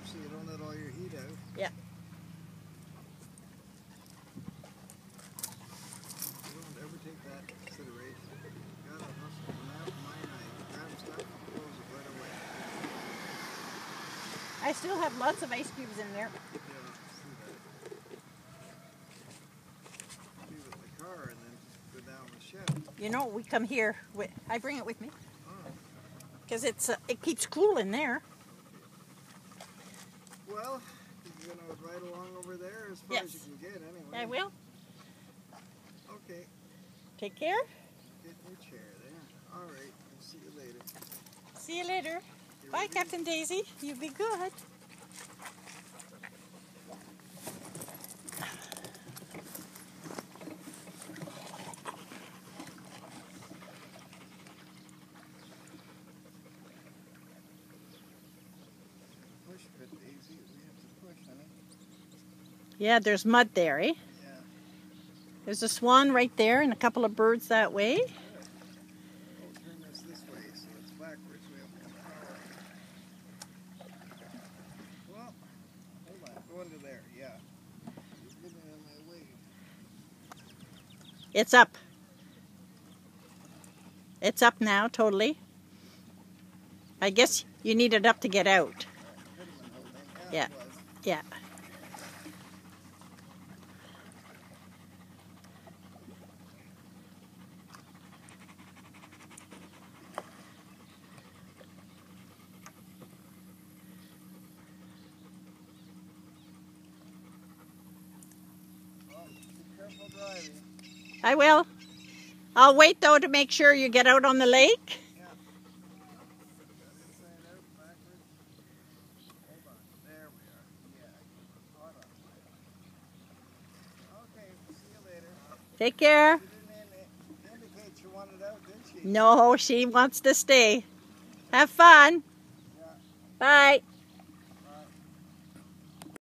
so you don't let all your heat out. Yeah. You don't ever take that into consideration. You gotta hustle. When I have mine, I grab stuff and close it right away. I still have lots of ice cubes in there. Yeah, see that. Leave it in the car and then go down the shed. You know, we come here. I bring it with me Oh. because it keeps cool in there. Well, you're gonna ride along over there as far as you can get anyway. I will. Okay. Take care. Get in your chair there. All right. I'll see you later. See you later. You Bye, ready? Captain Daisy. You be good. Push a bit, Daisy. We have to push, honey. Yeah, there's mud there, eh? Yeah. There's a swan right there and a couple of birds that way. Good. Oh, turn this way so it's backwards. We have more power. Well, hold on. Go under there. Yeah. You're getting in my way. It's up. It's up now, totally. I guess you need it up to get out. Could have been holding. Yeah. It was. Yeah. Well, be careful driving. I will. I'll wait, though, to make sure you get out on the lake. Yeah. Got inside out, backwards. Hold on. There we are. Yeah. Hold on. Okay. See you later. Take care. She didn't indicate she wanted out, did she? No, she wants to stay. Have fun. Yeah. Bye.